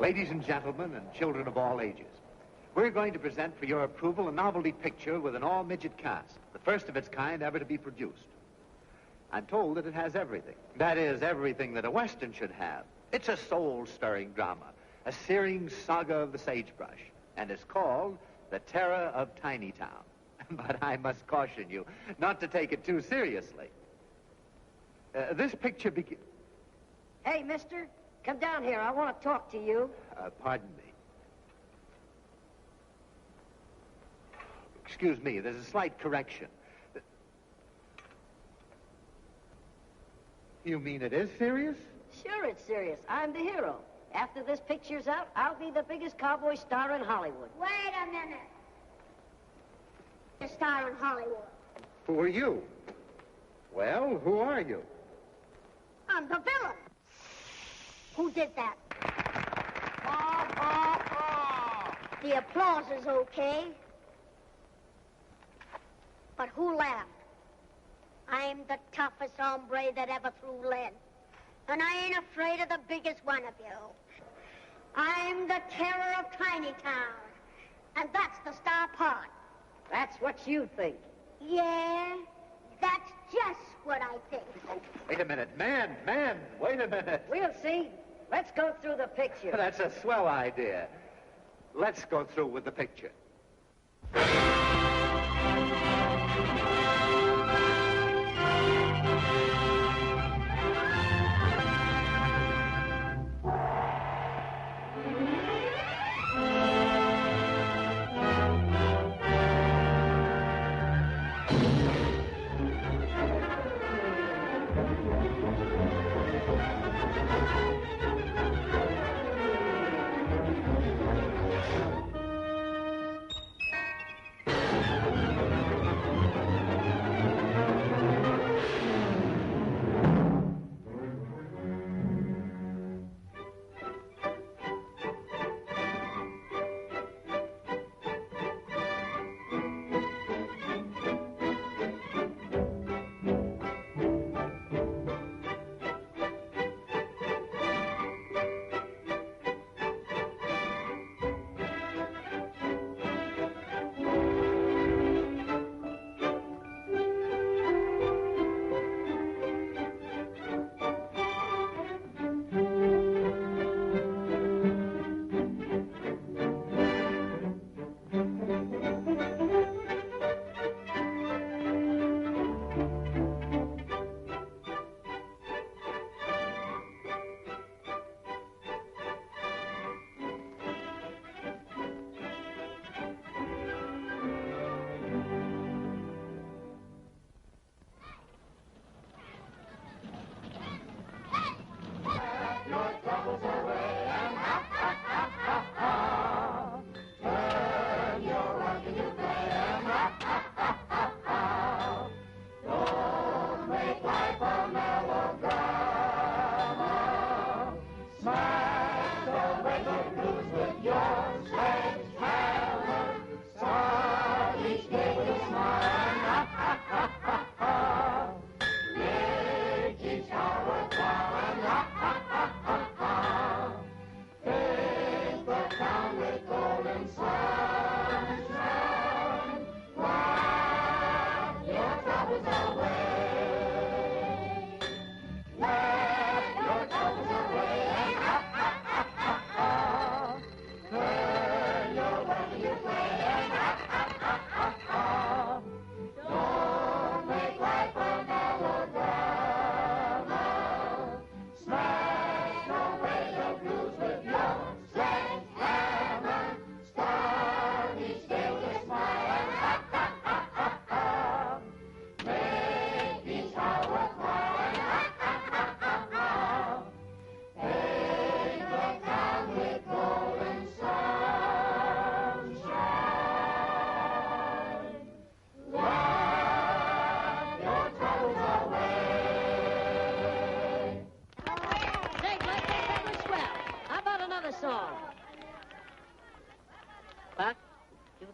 Ladies and gentlemen and children of all ages, we're going to present for your approval a novelty picture with an all-midget cast, the first of its kind ever to be produced. I'm told that it has everything. That is, everything that a Western should have. It's a soul-stirring drama, a searing saga of the sagebrush, and it's called The Terror of Tiny Town. But I must caution you not to take it too seriously. This picture Hey, mister, come down here. I want to talk to you. Pardon me. Excuse me, there's a slight correction. You mean it is serious? Sure it's serious. I'm the hero. After this picture's out, I'll be the biggest cowboy star in Hollywood. Wait a minute. A star in Hollywood. Who are you? Well, who are you? I'm the villain. Who did that? The applause is okay. But who laughed? I'm the toughest hombre that ever threw lead. And I ain't afraid of the biggest one of you. I'm the terror of Tiny Town. And that's the star part. That's what you think. Yeah, that's just what I think. Wait a minute, man, wait a minute. We'll see. Let's go through the picture. That's a swell idea. Let's go through with the picture.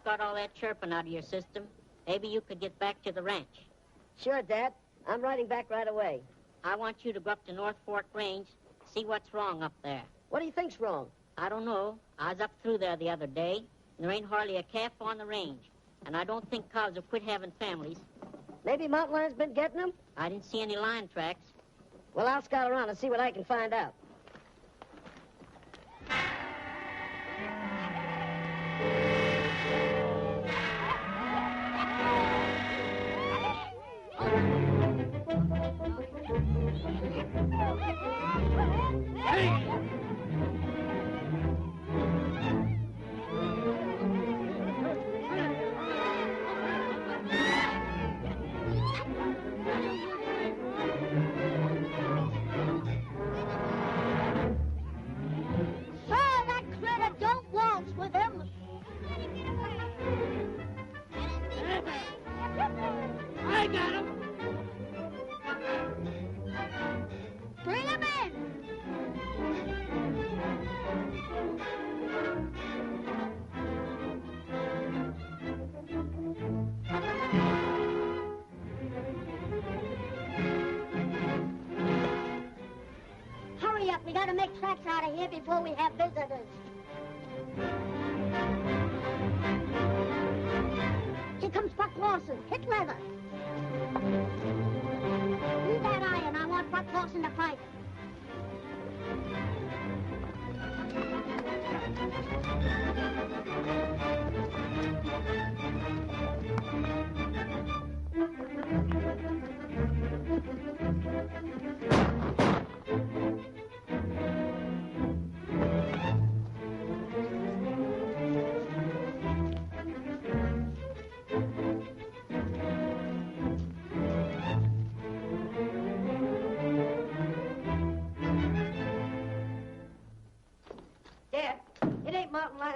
Got all that chirping out of your system, maybe you could get back to the ranch. Sure, Dad. I'm riding back right away. I want you to go up to North Fork Range, see what's wrong up there. What do you think's wrong? I don't know. I was up through there the other day, and there ain't hardly a calf on the range. And I don't think cows have quit having families. Maybe mountain lion's been getting them? I didn't see any lion tracks. Well, I'll scout around and see what I can find out. We gotta make tracks out of here before we have visitors. Here comes Buck Lawson. Hit leather. Leave that iron. I want Buck Lawson to fight it.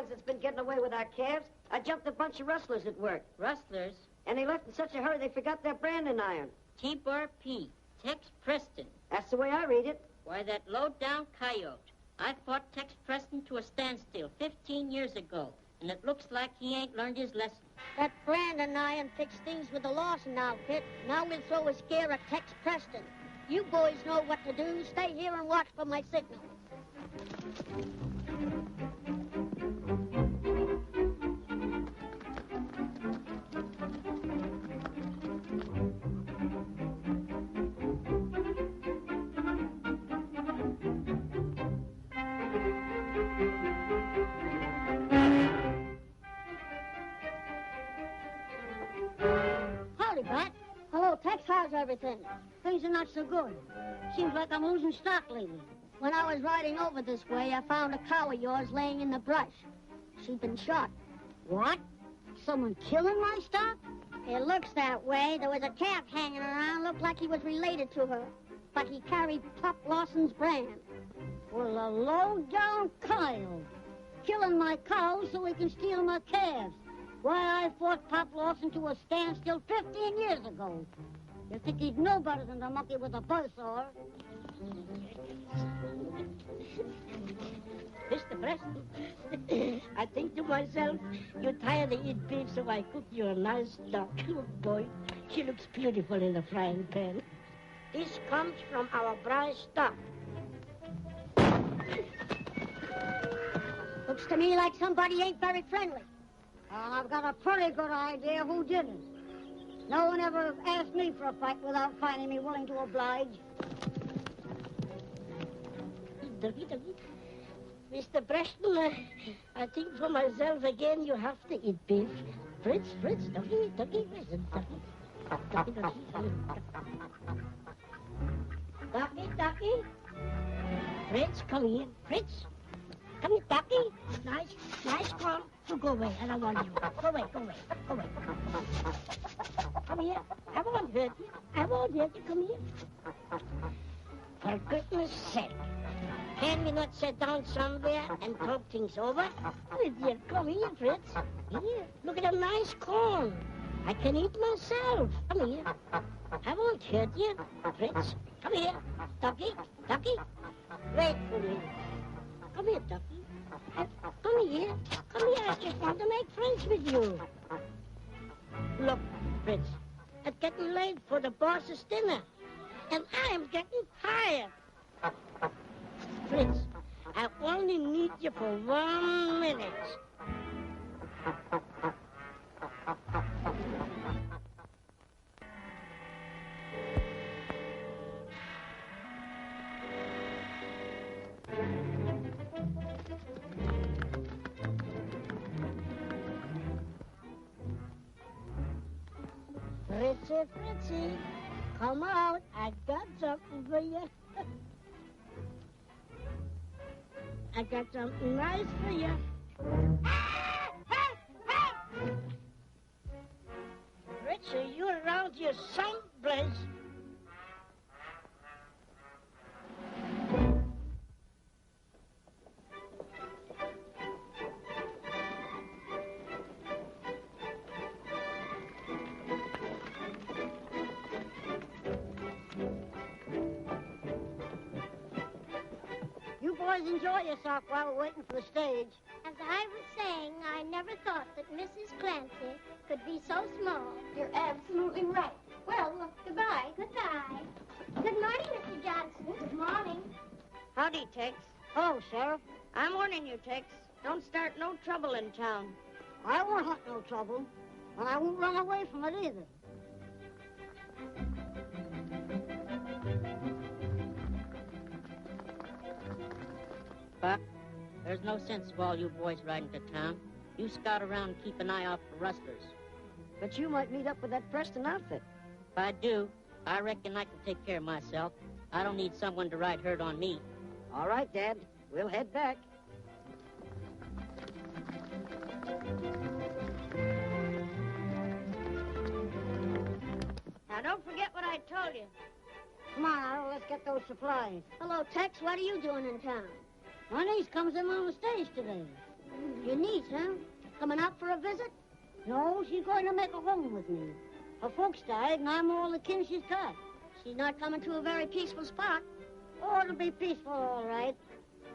That's been getting away with our calves. I jumped a bunch of rustlers at work. Rustlers? And they left in such a hurry they forgot their branding iron. T-Bar-P, Tex Preston. That's the way I read it. Why, that low-down coyote. I fought Tex Preston to a standstill 15 years ago, and it looks like he ain't learned his lesson. That branding iron fixed things with the Lawson outfit. Now we'll throw a scare at Tex Preston. You boys know what to do. Stay here and watch for my signal. How's everything? Things are not so good. Seems like I'm losing stock lately. When I was riding over this way, I found a cow of yours laying in the brush. She'd been shot. What? Someone killing my stock? It looks that way. There was a calf hanging around. Looked like he was related to her. But he carried Pop Lawson's brand. Well, a low-down coyote. Killing my cows so he can steal my calves. Why, I fought Pop Lawson to a standstill 15 years ago. You think he'd know better than the monkey with a buzzsaw? Mr. Preston, I think to myself, you're tired of eating beef, so I cook you a nice duck. Oh, boy, she looks beautiful in the frying pan. This comes from our brass stock. Looks to me like somebody ain't very friendly. I've got a pretty good idea who did it. No one ever asked me for a fight without finding me willing to oblige. Ducky. Mr. Preston, I think for myself again you have to eat beef. Fritz, Ducky, listen, Ducky. Ducky. Fritz, come here. Fritz. Come here, Ducky. Nice call. So go away, I don't want you. Go away. Come here. I won't hurt you. Come here. For goodness sake. Can we not sit down somewhere and talk things over? Dear, come here, Fritz. Here, look at a nice corn. I can eat myself. Come here. I won't hurt you. Fritz, come here. Ducky. Wait for me. Come here, Ducky. Come here. I just want to make friends with you. Look, Fritz, it's getting late for the boss's dinner, and I'm getting tired. Fritz, I only only need you for 1 minute. Fritzy, come out. I got something for you. I got something nice for you. Fritzy, you're around here someplace. Enjoy yourself while we're waiting for the stage. As I was saying, I never thought that Mrs. Clancy could be so small. You're absolutely right. Well, goodbye. Goodbye. Good morning, Mr. Johnson. Good morning. Howdy, Tex. Hello, Sheriff. I'm warning you, Tex. Don't start no trouble in town. I won't hunt no trouble, and I won't run away from it either. Buck, there's no sense of all you boys riding to town. You scout around and keep an eye out for rustlers. But you might meet up with that Preston outfit. If I do, I reckon I can take care of myself. I don't need someone to ride herd on me. All right, Dad. We'll head back. Now, don't forget what I told you. Come on, Otto, let's get those supplies. Hello, Tex. What are you doing in town? My niece comes in on the stage today. Your niece, huh? Coming out for a visit? No, she's going to make a home with me. Her folks died, and I'm all the kin she's got. She's not coming to a very peaceful spot. Oh, it'll be peaceful, all right,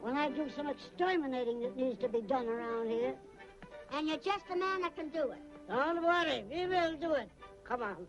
when I do some exterminating that needs to be done around here. And you're just the man that can do it. Don't worry, we will do it. Come on.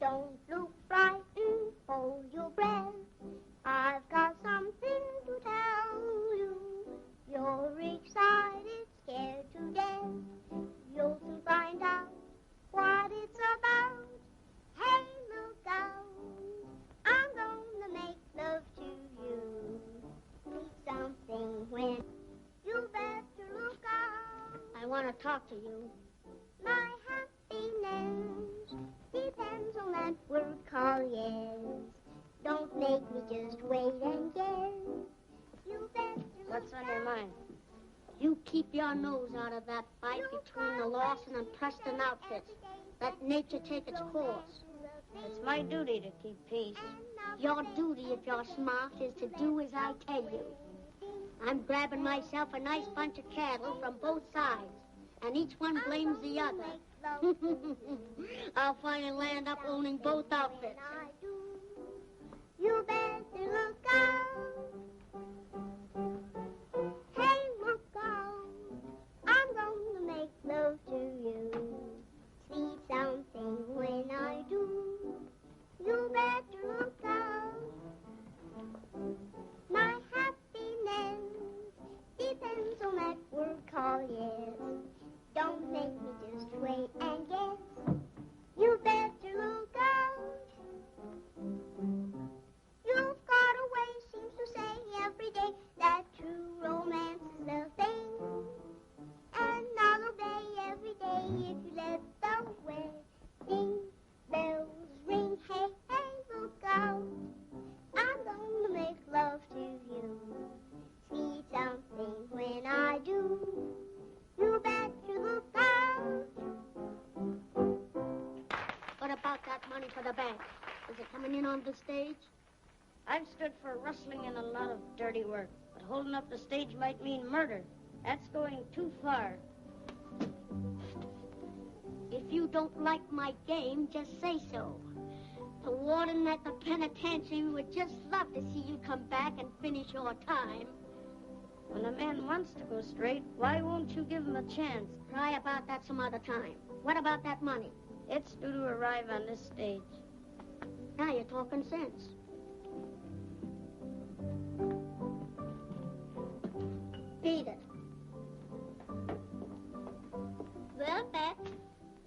Don't look frightened, hold your breath. I've got something to tell you. You're excited, scared to death. You'll soon find out what it's about. Hey, look out, I'm gonna make love to you. Need something when you better look out. I want to talk to you. My happiness depends on that word called yes. Don't make me just wait and guess. You better What's on your mind? You keep your nose out of that fight between the Lawson and Preston outfits. Let nature take its course. It's my duty to keep peace. Your duty, if you're smart, is to do as I tell you. I'm grabbing myself a nice bunch of cattle from both sides, and each one blames the other. I'll finally land up owning both outfits. You better look out. Hey, look out. I'm gonna make love to you. See something when I do. You better look out. My happiness depends on that word called yes. Don't make me just wait and guess. You better look out. You've got a way, seems to say every day, that true romance is the thing. Another day, every day, if you let the wedding bells ring. Hey, hey, look out. I'm gonna make love to you. See something when I do. You better look out. What about that money for the bank? Is it coming in on the stage? I've stood for rustling and a lot of dirty work, but holding up the stage might mean murder. That's going too far. If you don't like my game, just say so. The warden at the penitentiary would just love to see you come back and finish your time. When a man wants to go straight, why won't you give him a chance? Cry about that some other time. What about that money? It's due to arrive on this stage. Now you're talking sense. Beat it. Well, Beck,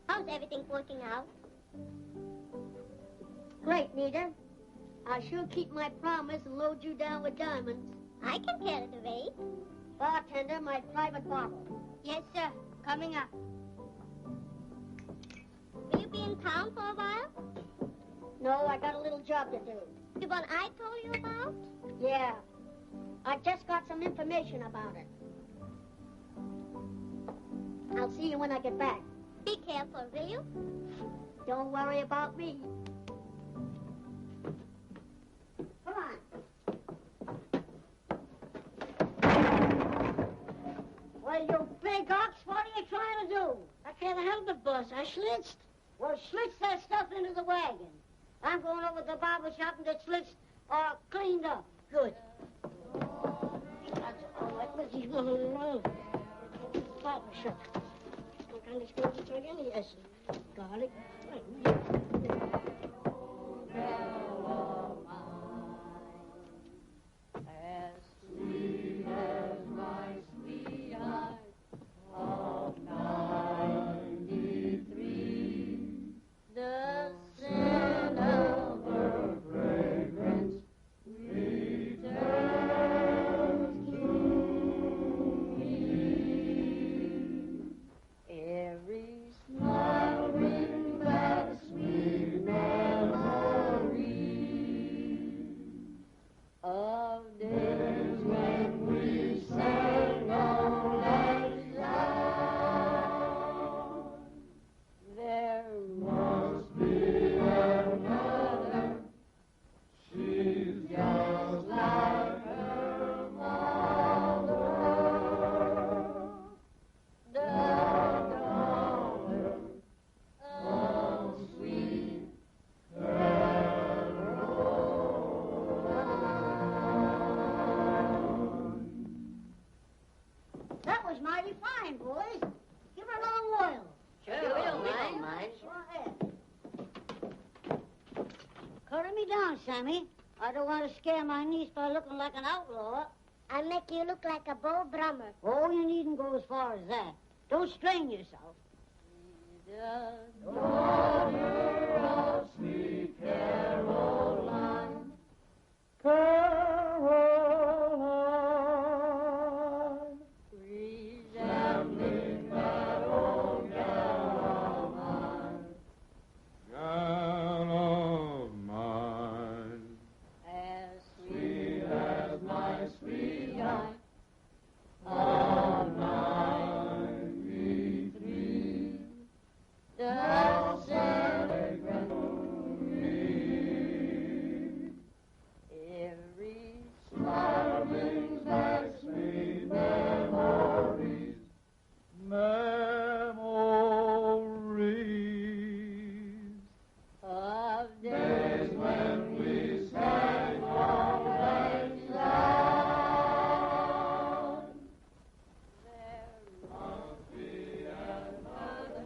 how's everything working out? Great, Nita. I'll sure keep my promise and load you down with diamonds. I can carry the weight. Bartender, my private bottle. Yes, sir. Coming up. Will you be in town for a while? No, I got a little job to do. The one I told you about? Yeah. I just got some information about it. I'll see you when I get back. Be careful, will you? Don't worry about me. Come on. Well, you big ox, what are you trying to do? I can't help it, boss. I schlitzed. Well, schlitz that stuff into the wagon. I'm going over to the barber shop and get schlitzed or cleaned up. Good. That's all right. Let's just go along. Barber shop. What kind of skills to take any essence? Garlic. As sweet as my sweetheart of 93, the scent of her fragrance returns to me. Every smile brings back sweet memory of days when we sang all night long. There must be another. She's just like her mother. The daughter of sweet That was mighty fine, boys. Give her a long whirl. Sure, we don't mind. Go ahead. Curry me down, Sammy. I don't want to scare my niece by looking like an outlaw. I'll make you look like a bow drummer. Oh, you needn't go as far as that. Don't strain yourself. the daughter of sweet Caroline. Caroline, resembling that old gal of mine, as sweet as my sweetheart of 93. Thou celebrate me. Every smile brings back sweet memories. Memories of days when we sang all night long. There must be another.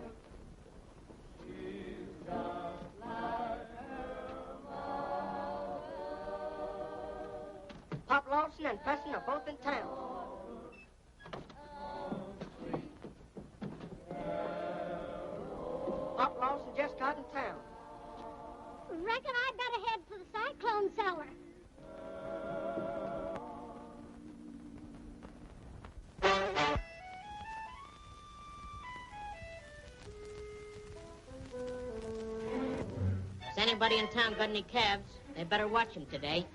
She's just like her mother. Pop Lawson and Preston are both in town. Pop Lawson just got in town. Reckon I better head for the cyclone cellar. Has anybody in town got any cabs? They better watch them today.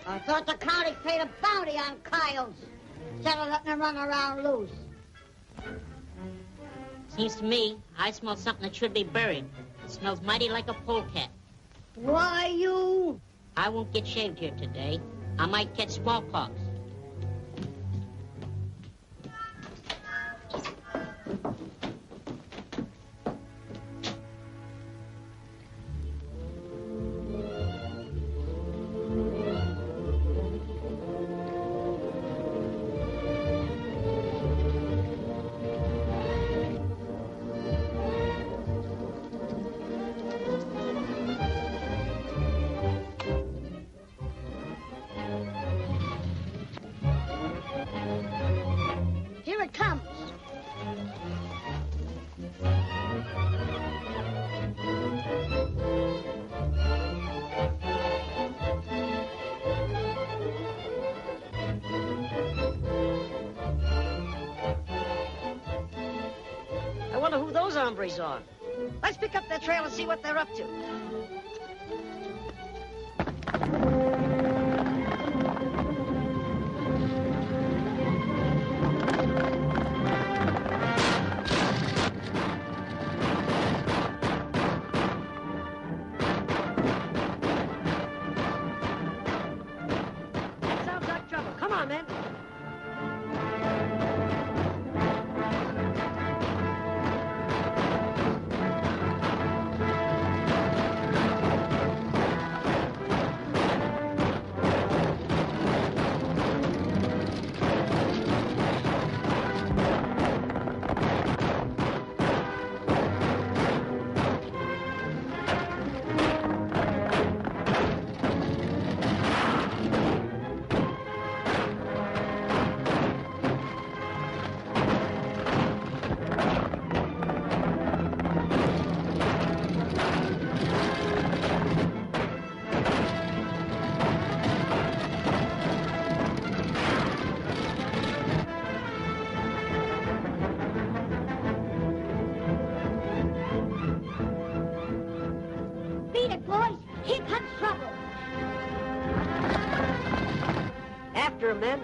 I thought the county paid a bounty on coyotes instead of letting them run around loose. Seems to me I smell something that should be buried. It smells mighty like a polecat. Why, you? I won't get shaved here today. I might catch smallpox. Here it comes. I wonder who those hombres are. Let's pick up their trail and see what they're up to. Sounds like trouble. Come on, men. Beat it, boys. Here comes trouble. After 'em, men.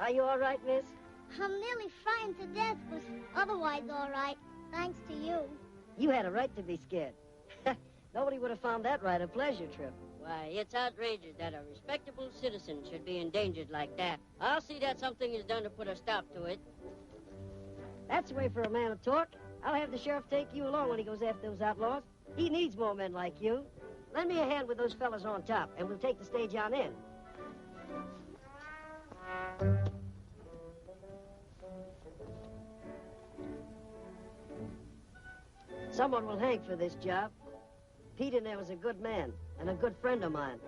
Are you all right, miss? I'm nearly frightened to death, but otherwise all right. Thanks to you. You had a right to be scared. Nobody would have found that right a pleasure trip. Why, it's outrageous that a respectable citizen should be endangered like that. I'll see that something is done to put a stop to it. That's the way for a man to talk. I'll have the sheriff take you along when he goes after those outlaws. He needs more men like you. Lend me a hand with those fellas on top, and we'll take the stage on in. Someone will hang for this job. Pete in there was a good man and a good friend of mine.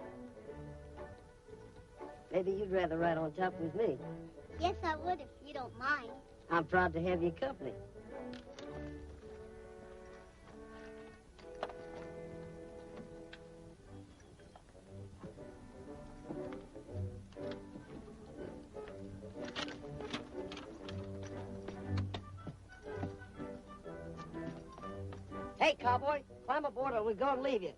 Maybe you'd rather ride on top with me. Yes, I would if you don't mind. I'm proud to have your company. Hey, cowboy, climb aboard or we're going to leave you.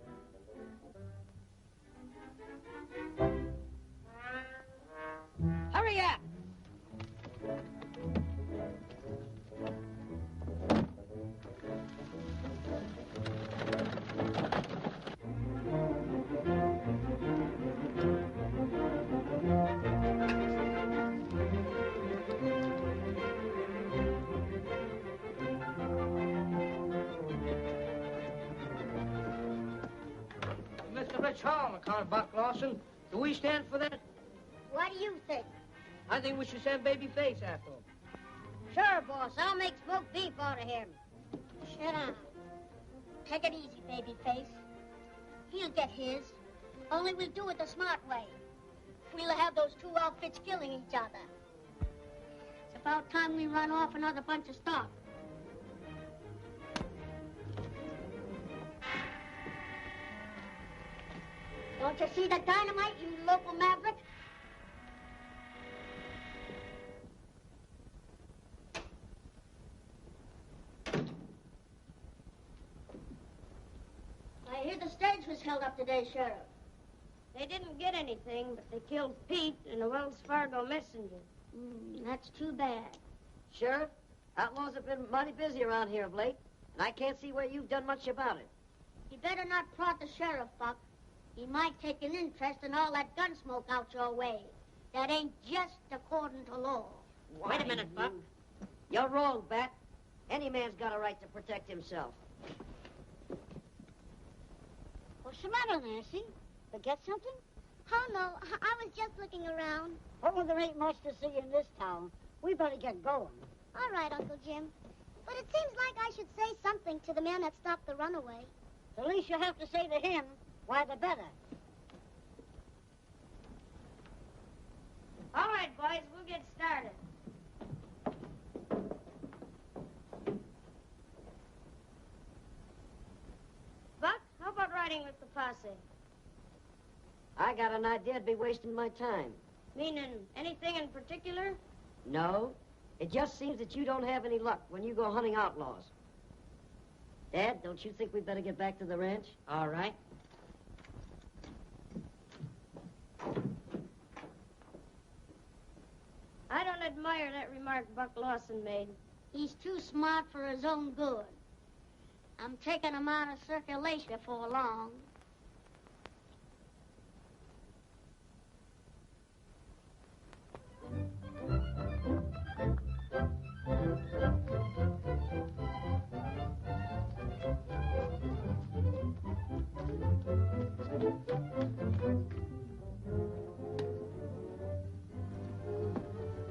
Hurry up! much harm, Count Buck Lawson. Do we stand for that? What do you think? I think we should send Babyface after him. Sure, boss. I'll make smoked beef out of him. Shut up. Take it easy, Babyface. He'll get his. Only we'll do it the smart way. We'll have those two outfits killing each other. It's about time we run off another bunch of stock. Don't you see the dynamite, you local maverick? I hear the stage was held up today, Sheriff. They didn't get anything, but they killed Pete and the Wells Fargo messenger. That's too bad. Sheriff, outlaws have been mighty busy around here of late, and I can't see where you've done much about it. You better not prod the sheriff, Buck. He might take an interest in all that gun smoke out your way. That ain't just according to law. Wait a minute, Buck. You're wrong, Bat. Any man's got a right to protect himself. What's the matter, Nancy? Forget something? Oh, no, I was just looking around. Oh, there ain't much to see in this town. We better get going. All right, Uncle Jim. But it seems like I should say something to the man that stopped the runaway. The least you have to say to him, why, the better. All right, boys, we'll get started. Buck, how about riding with the posse? I got an idea I'd be wasting my time. Meaning anything in particular? No. It just seems that you don't have any luck when you go hunting outlaws. Dad, don't you think we'd better get back to the ranch? All right. I don't admire that remark Buck Lawson made. He's too smart for his own good. I'm taking him out of circulation before long.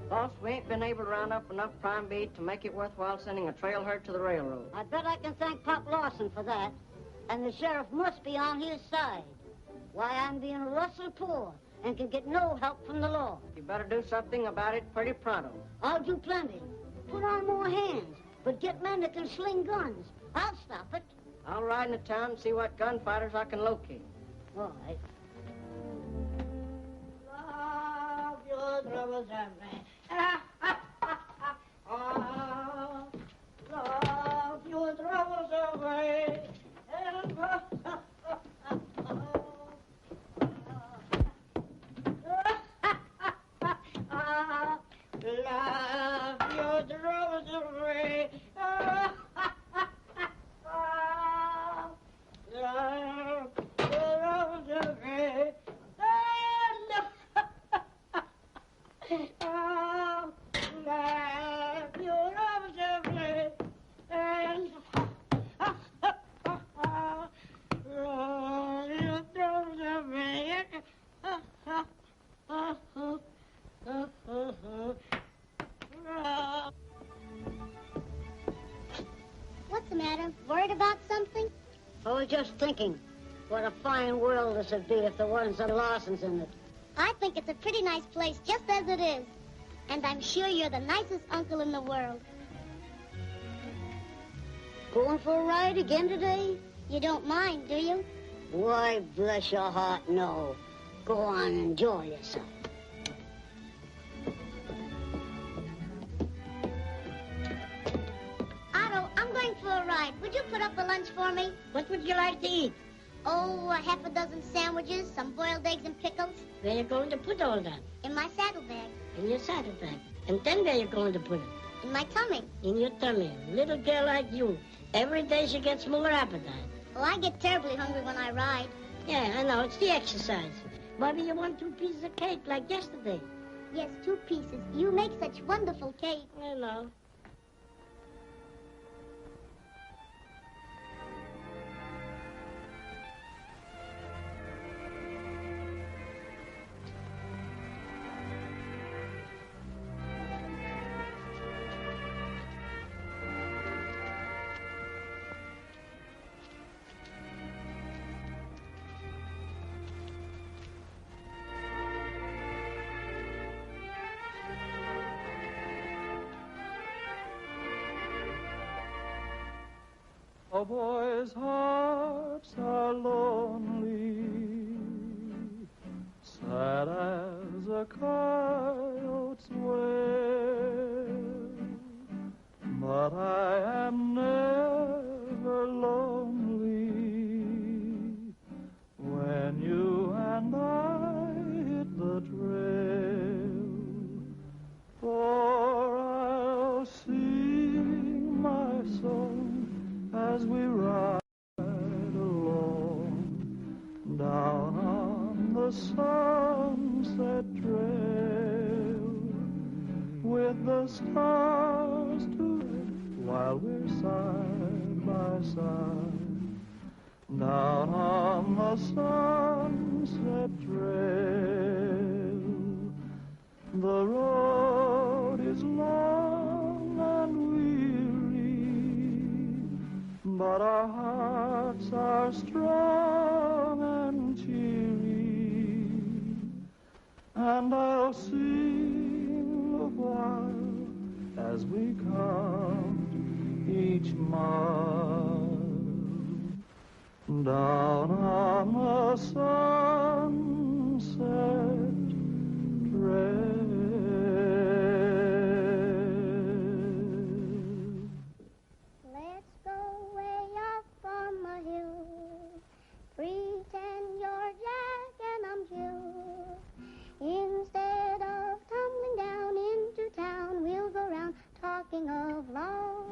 Boss, we ain't been able to round up enough prime beef to make it worthwhile sending a trail herd to the railroad. I bet I can thank Pop Lawson for that. And the sheriff must be on his side. Why, I'm being rustled poor and can get no help from the law. You better do something about it pretty pronto. I'll do plenty. Put on more hands, but get men that can sling guns. I'll stop it. I'll ride into town and see what gunfighters I can locate. All right. Love your troubles and love your troubles away. Love your troubles away. Love your troubles away. What's the matter? Worried about something? I was just thinking what a fine world this would be if there weren't some Lawsons in it. I think it's a pretty nice place just as it is. And I'm sure you're the nicest uncle in the world. Going for a ride again today? You don't mind, do you? Why, bless your heart, no. Go on and enjoy yourself. Otto, I'm going for a ride. Would you put up the lunch for me? What would you like to eat? Oh, a half a dozen sandwiches, some boiled eggs and pickles. Where you going to put all that? In my saddlebag. In your saddlebag. And then where you going to put it? In my tummy. In your tummy. Little girl like you. Every day she gets more appetite. Oh, I get terribly hungry when I ride. Yeah, I know. It's the exercise. Maybe you want 2 pieces of cake like yesterday. Yes, 2 pieces. You make such wonderful cake. I know. cowboys' hearts are lonely, sad as a coyote's wail, but I am never lonely when you and I hit the trail, for I'll sing my song as we ride along down on the sunset trail, with the stars to while we're side by side, down on the sunset trail. The road is long and weary, but our hearts are strong and cheery, and I'll sing a while as we count each mile down on the sunset trail. Let's go way up on the hill, pretend you're Jack and I'm Jill. Instead of tumbling down into town, we'll go round talking of love.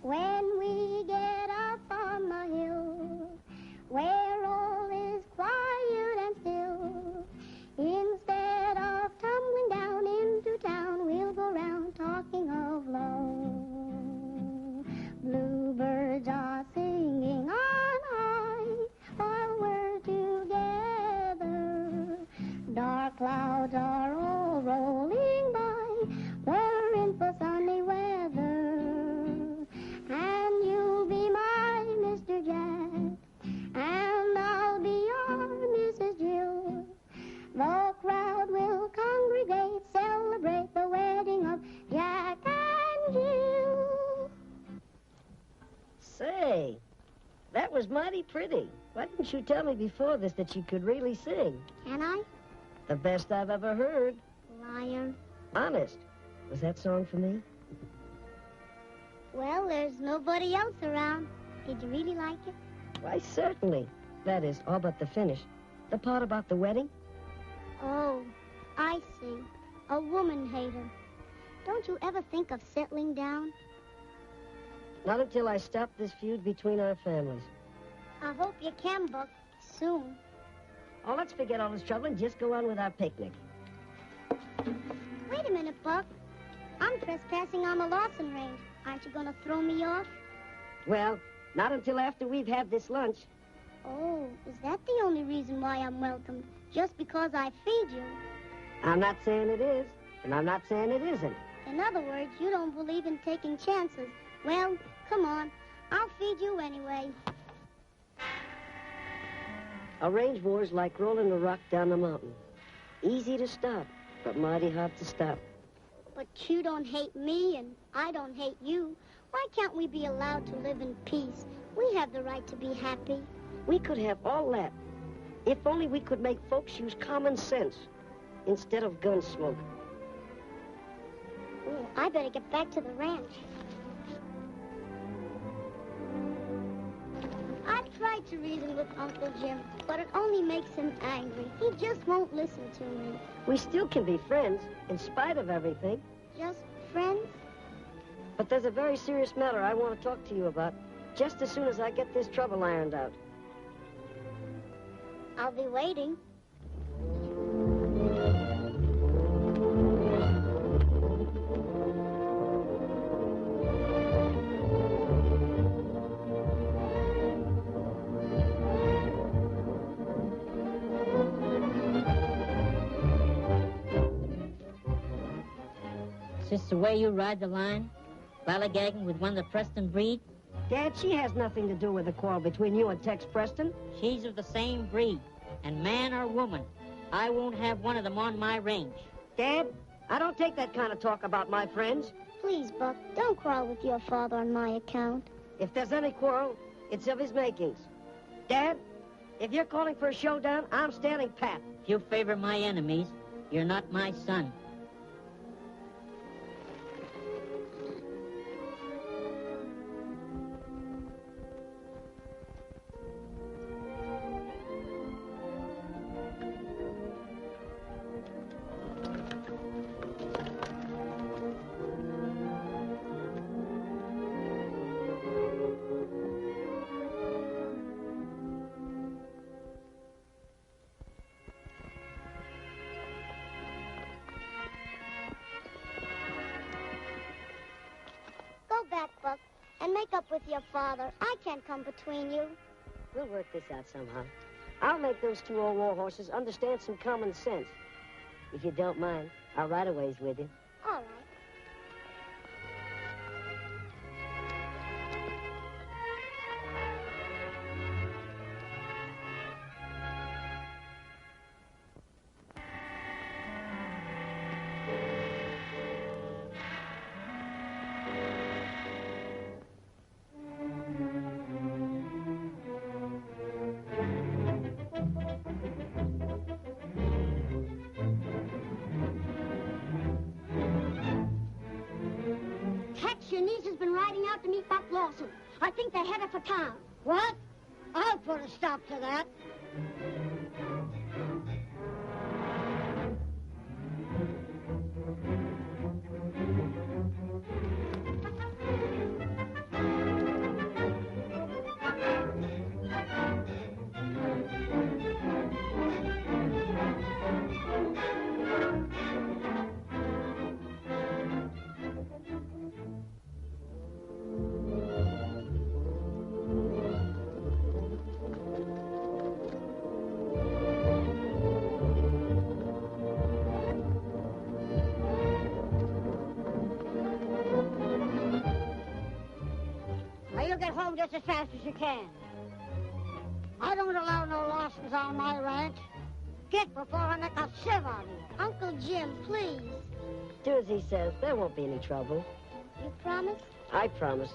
When we get up on the hill, where all is quiet and still, instead of tumbling down into town, we'll go round talking of love. Bluebirds are singing on high while we're together. Dark clouds are all rolling by, we're in for sunny weather. And you'll be my Mr. Jack, and I'll be your Mrs. Jill. The crowd will congregate, celebrate the wedding of Jack and Jill. Say, that was mighty pretty. Why didn't you tell me before this that you could really sing? Can I? The best I've ever heard. Liar. Honest. Was that song for me? Well, there's nobody else around. Did you really like it? Why, certainly. That is, all but the finish. The part about the wedding? Oh, I see. A woman hater. Don't you ever think of settling down? Not until I stop this feud between our families. I hope you can, Buck, soon. Oh, let's forget all this trouble and just go on with our picnic. Wait a minute, Buck. I'm trespassing on the Lawson range. Aren't you going to throw me off? Well, not until after we've had this lunch. Oh, is that the only reason why I'm welcome? Just because I feed you? I'm not saying it is, and I'm not saying it isn't. In other words, you don't believe in taking chances. Well, come on. I'll feed you anyway. A range war's like rolling a rock down a mountain. Easy to stop, but mighty hard to stop. But you don't hate me, and I don't hate you. Why can't we be allowed to live in peace? We have the right to be happy. We could have all that, if only we could make folks use common sense instead of gun smoke. Ooh, I better get back to the ranch. I've tried to reason with Uncle Jim, but it only makes him angry. He just won't listen to me. We still can be friends, in spite of everything. Just friends? But there's a very serious matter I want to talk to you about, just as soon as I get this trouble ironed out. I'll be waiting. Is this the way you ride the line? Ballygagging with one of the Preston breed? Dad, she has nothing to do with the quarrel between you and Tex Preston. She's of the same breed. And man or woman, I won't have one of them on my range. Dad, I don't take that kind of talk about my friends. Please, Buck, don't quarrel with your father on my account. If there's any quarrel, it's of his makings. Dad, if you're calling for a showdown, I'm standing pat. If you favor my enemies, you're not my son. Back, Buck, and make up with your father. I can't come between you. We'll work this out somehow. I'll make those two old war horses understand some common sense. If you don't mind, I'll ride a ways with you. All right. Your niece has been riding out to meet Buck Lawson. I think they're headed for town. What? I'll put a stop to that. You'll get home just as fast as you can. I don't allow no Lawsons on my ranch. Get before I make a sieve out of you. Uncle Jim, please. Do as he says. There won't be any trouble. You promise? I promise.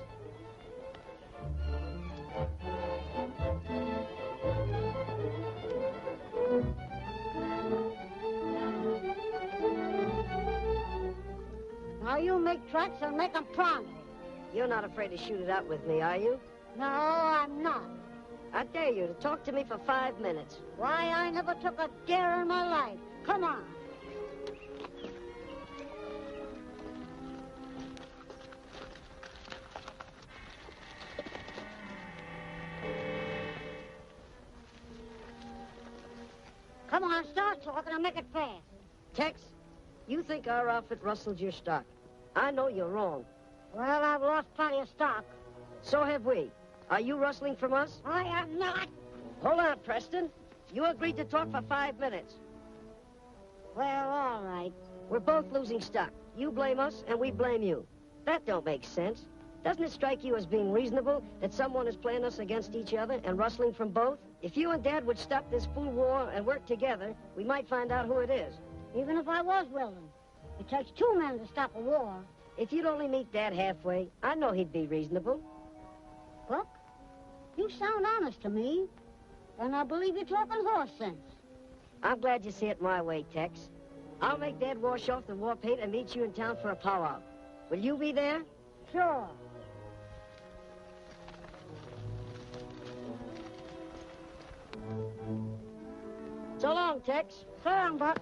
Now you make tracks and make them promise. You're not afraid to shoot it out with me, are you? No, I'm not. I dare you to talk to me for 5 minutes. Why, I never took a dare in my life. Come on. Come on, start talking and make it fast. Tex, you think our outfit rustled your stock. I know you're wrong. Well, I've lost plenty of stock. So have we. Are you rustling from us? I am not. Hold on, Preston. You agreed to talk for 5 minutes. Well, all right. We're both losing stock. You blame us, and we blame you. That don't make sense. Doesn't it strike you as being reasonable that someone is playing us against each other and rustling from both? If you and Dad would stop this fool war and work together, we might find out who it is. Even if I was willing. It takes 2 men to stop a war. If you'd only meet Dad halfway, I know he'd be reasonable. Buck, you sound honest to me. And I believe you're talking horse sense. I'm glad you see it my way, Tex. I'll make Dad wash off the war paint and meet you in town for a powwow. Will you be there? Sure. So long, Tex. So long, Buck.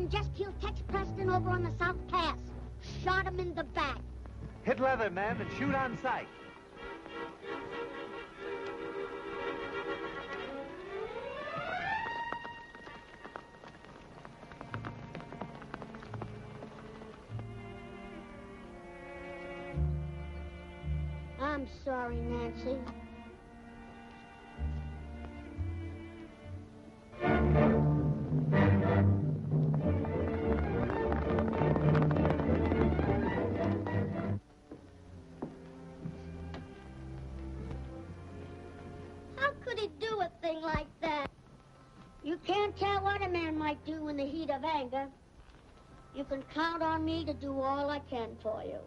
Lawson just killed Tex Preston over on the South Pass. Shot him in the back. Hit leather, men, and shoot on sight. I'm sorry, Nancy. How could he do a thing like that? You can't tell what a man might do in the heat of anger. You can count on me to do all I can for you.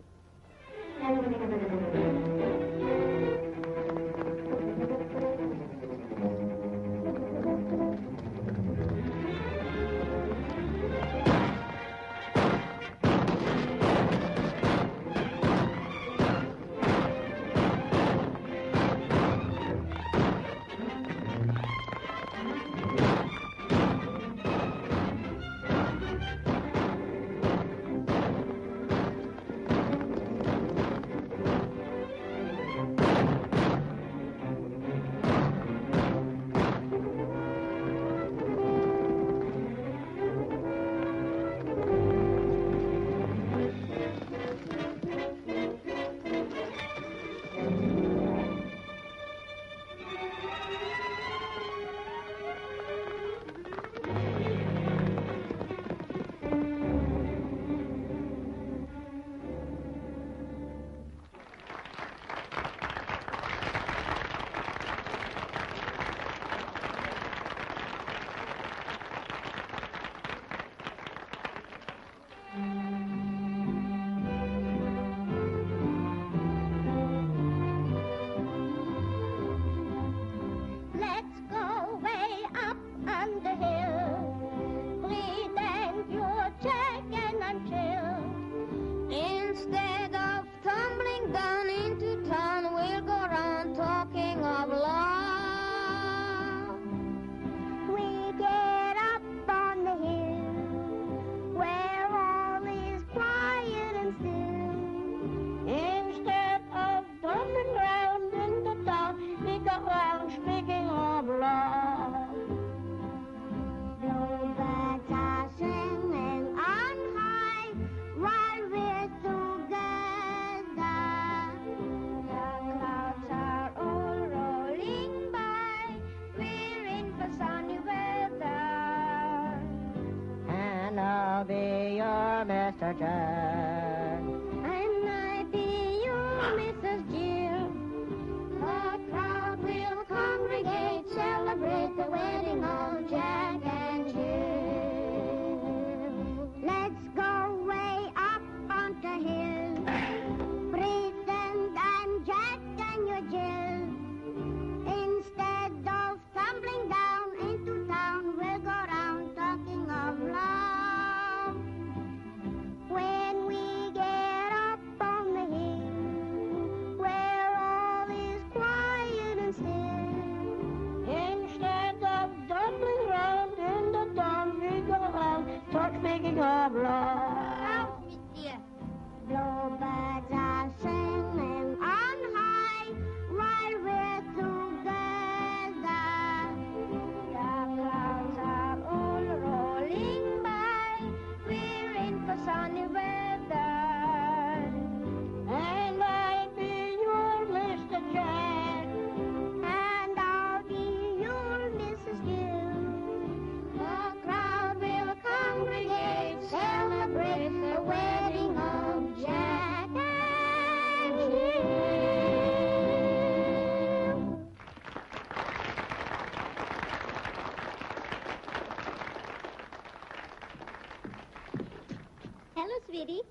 Sweetie.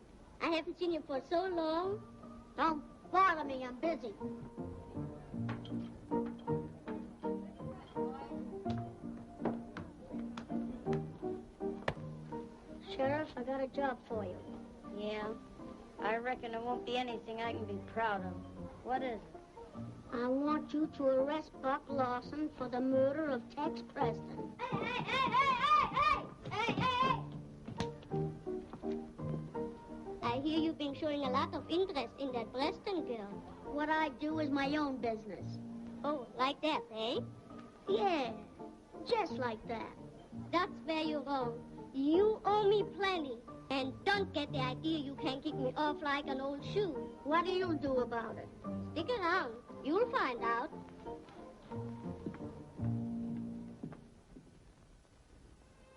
I haven't seen you for so long. Don't bother me, I'm busy. Sheriff, I got a job for you. Yeah? I reckon it won't be anything I can be proud of. What is it? I want you to arrest Buck Lawson for the murder of Tex Preston. Hey! I hear you've been showing a lot of interest in that Preston girl. What I do is my own business. Oh, like that, eh? Yeah, just like that. That's where you're wrong. You owe me plenty. And don't get the idea you can kick me off like an old shoe. What do you do about it? Stick around. You'll find out.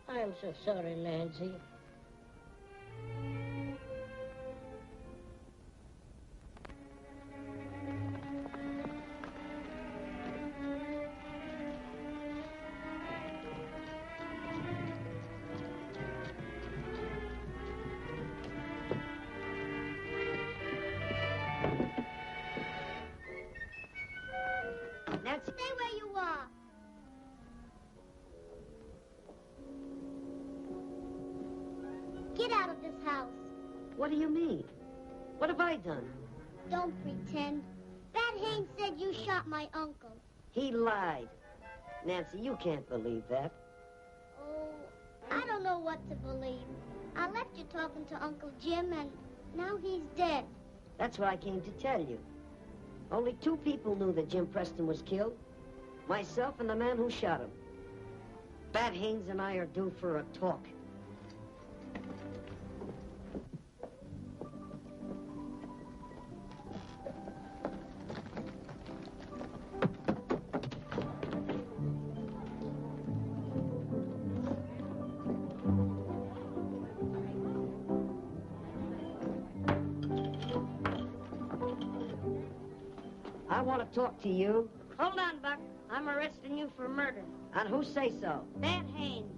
I'm so sorry, Nancy. Stay where you are. Get out of this house. What do you mean? What have I done? Don't pretend. That Haines said you shot my uncle. He lied. Nancy, you can't believe that. Oh, I don't know what to believe. I left you talking to Uncle Jim, and now he's dead. That's why I came to tell you. Only 2 people knew that Jim Preston was killed. Myself and the man who shot him. Bat Haines and I are due for a talk. I want to talk to you. Hold on, Buck. I'm arresting you for murder. And who say so? Bat Haines.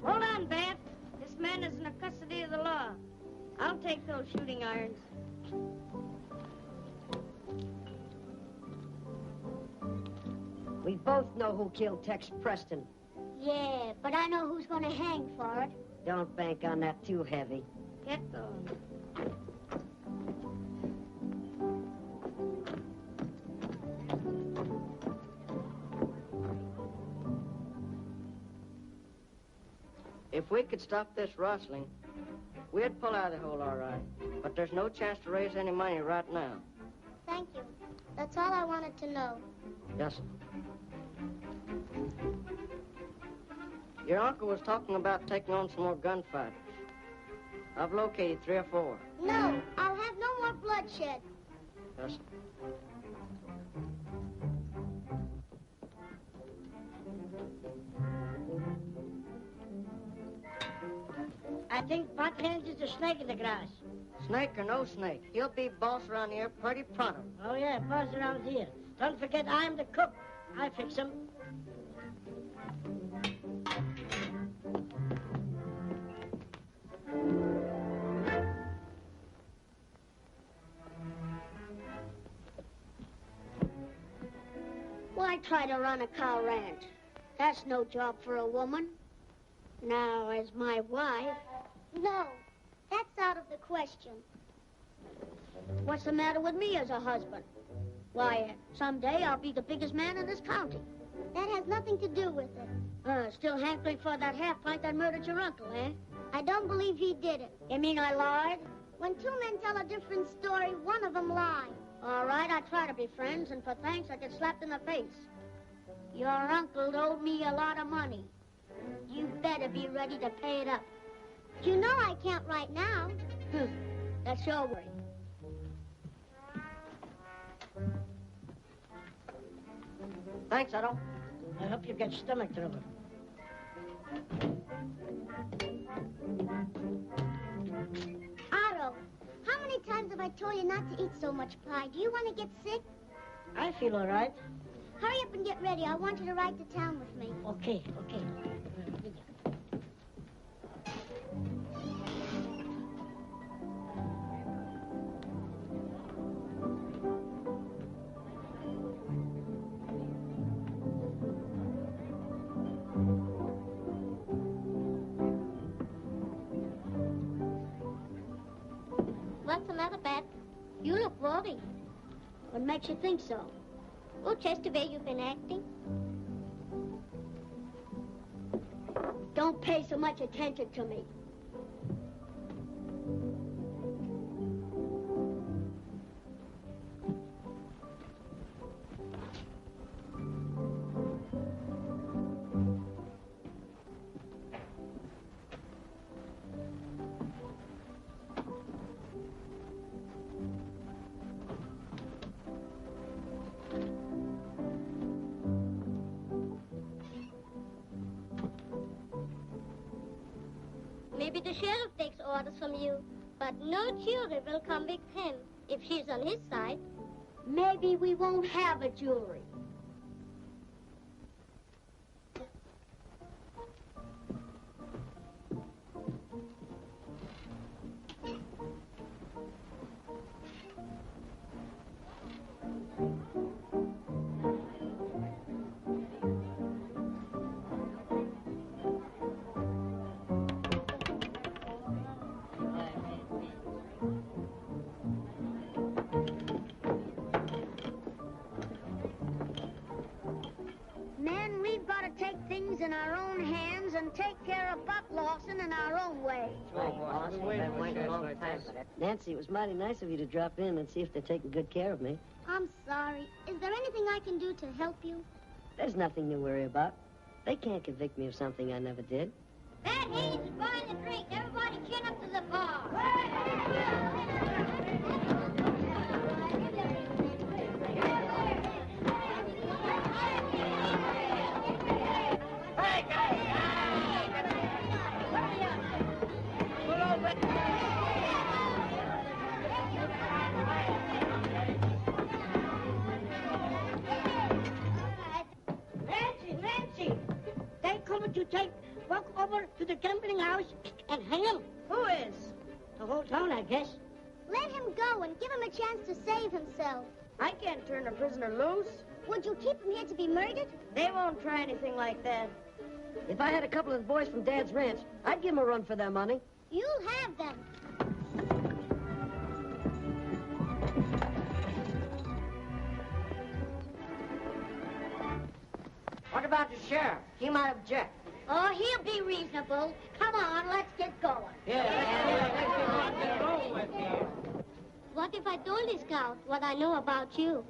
Hold on, Bat. This man is in the custody of the law. I'll take those shooting irons. We both know who killed Tex Preston. Yeah, but I know who's going to hang for it. Don't bank on that too heavy. Get those. If we could stop this rustling, we'd pull out of the hole all right. But there's no chance to raise any money right now. Thank you. That's all I wanted to know. Yes. Your uncle was talking about taking on some more gunfighters. I've located 3 or 4. No, I'll have no more bloodshed. Yes. I think Bat Haines is a snake in the grass. Snake or no snake, he'll be boss around here pretty pronto. Oh, yeah, boss around here. Don't forget I'm the cook. I fix him. Why try to run a cow ranch? That's no job for a woman. Now, as my wife... No, that's out of the question. What's the matter with me as a husband? Why, someday I'll be the biggest man in this county. That has nothing to do with it. Still hankering for that half-pint that murdered your uncle, eh? I don't believe he did it. You mean I lied? When 2 men tell a different story, one of them lied. All right, I try to be friends, and for thanks, I get slapped in the face. Your uncle owed me a lot of money. You better be ready to pay it up. You know I can't right now. That's your worry. Thanks, Otto. I hope you get stomach trouble. Otto, how many times have I told you not to eat so much pie? Do you want to get sick? I feel all right. Hurry up and get ready. I want you to ride to town with me. Okay. What's the matter, Bat? You look worried. What makes you think so? Oh, just the way you've been acting. Don't pay so much attention to me. Maybe the sheriff takes orders from you, but no jury will convict him if she's on his side. Maybe we won't have a jury. Men, we've got to take things in our own hands and take care of Buck Lawson in our own way. Nancy, it was mighty nice of you to drop in and see if they're taking good care of me. I'm sorry. Is there anything I can do to help you? There's nothing to worry about. They can't convict me of something I never did. That Haines is buying a drink. Everybody chin up to the bar. Nancy, they coming to take Buck over to the gambling house and hang him. Who is? The whole town, I guess. Let him go and give him a chance to save himself. I can't turn a prisoner loose. Would you keep him here to be murdered? They won't try anything like that. If I had a couple of the boys from Dad's ranch, I'd give them a run for their money. You'll have them. What about the sheriff? He might object. Oh, he'll be reasonable. Come on, let's get going. What if I told the scout what I know about you?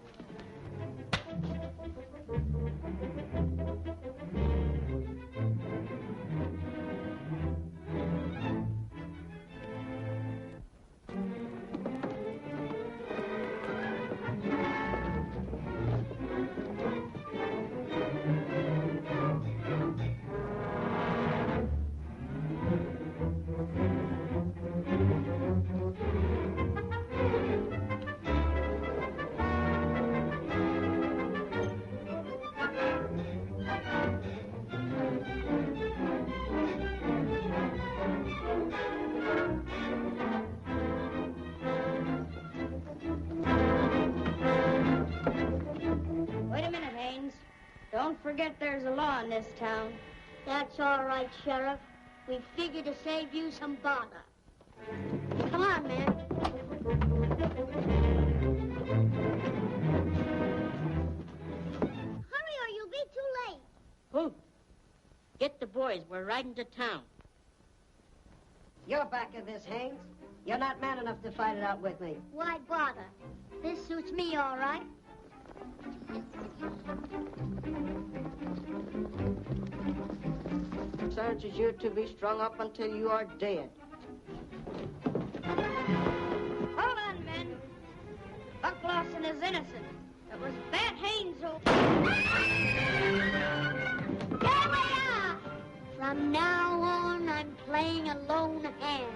Don't forget there's a law in this town. That's all right, Sheriff. We figured to save you some bother. Come on, man. Hurry or you'll be too late. Who? Get the boys. We're riding to town. You're back of this, Haines. You're not man enough to fight it out with me. Why bother? This suits me all right. Charges you to be strung up until you are dead. Hold on, men. Buck Lawson is innocent. It was Bat Haines who... There we are! From now on, I'm playing a lone hand.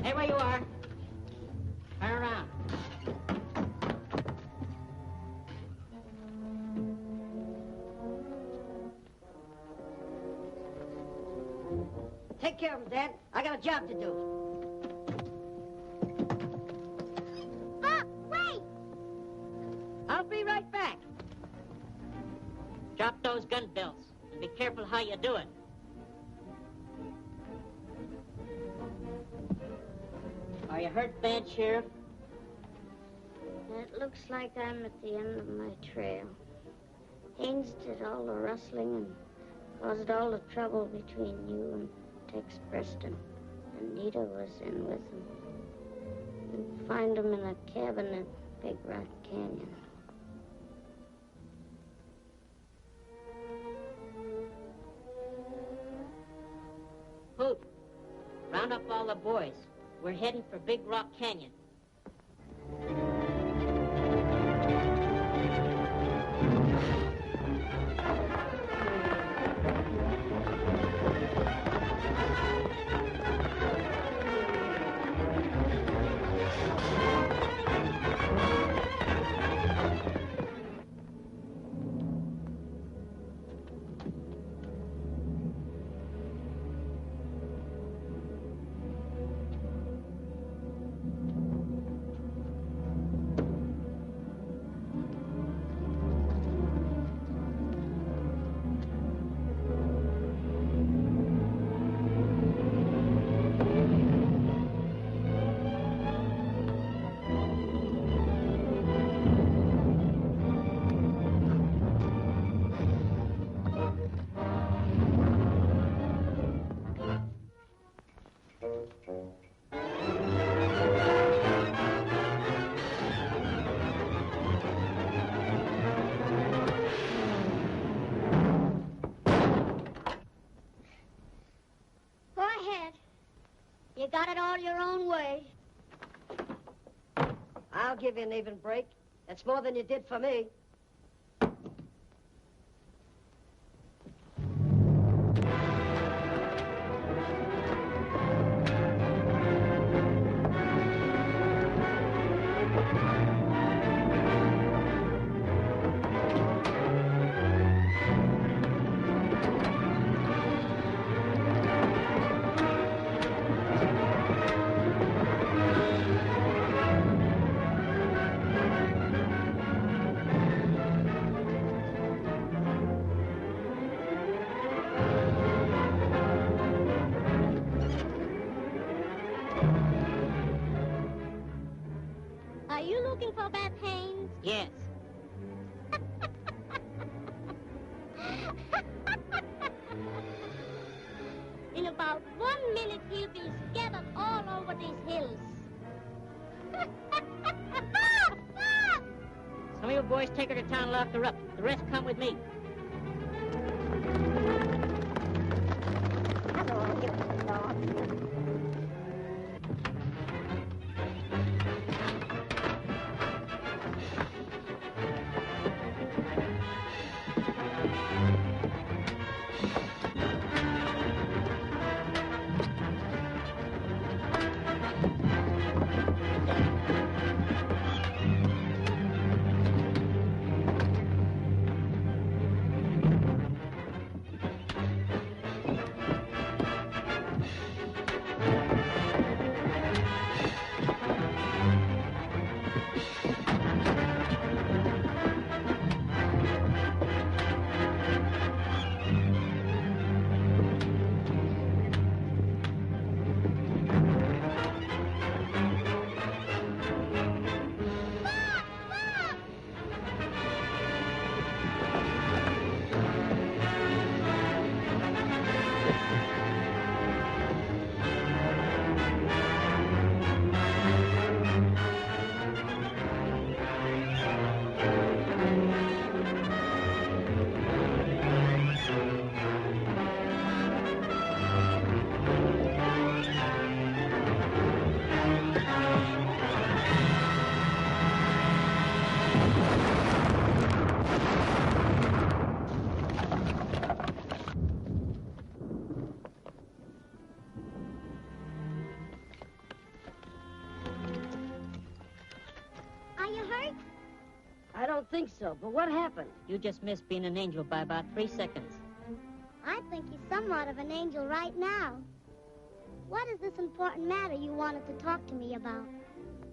Hey, where you are. Turn around. Take care of him, Dad. I got a job to do. Drop those gun belts and be careful how you do it. Are you hurt bad, Sheriff? It looks like I'm at the end of my trail. Haines did all the rustling and caused all the trouble between you and Tex Preston. And Nita was in with him. And find him in a cabin in Big Rock Canyon. Hoot, round up all the boys. We're heading for Big Rock Canyon. You got it all your own way. I'll give you an even break. That's more than you did for me. Are you looking for Beth Haines? Yes. In about 1 minute, he'll be scattered all over these hills. Some of you boys take her to town and lock her up. The rest come with me. I don't think so, but what happened? You just missed being an angel by about 3 seconds. I think he's somewhat of an angel right now. What is this important matter you wanted to talk to me about?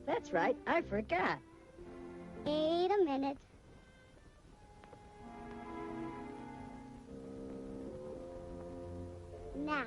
That's right, I forgot. Wait a minute. now.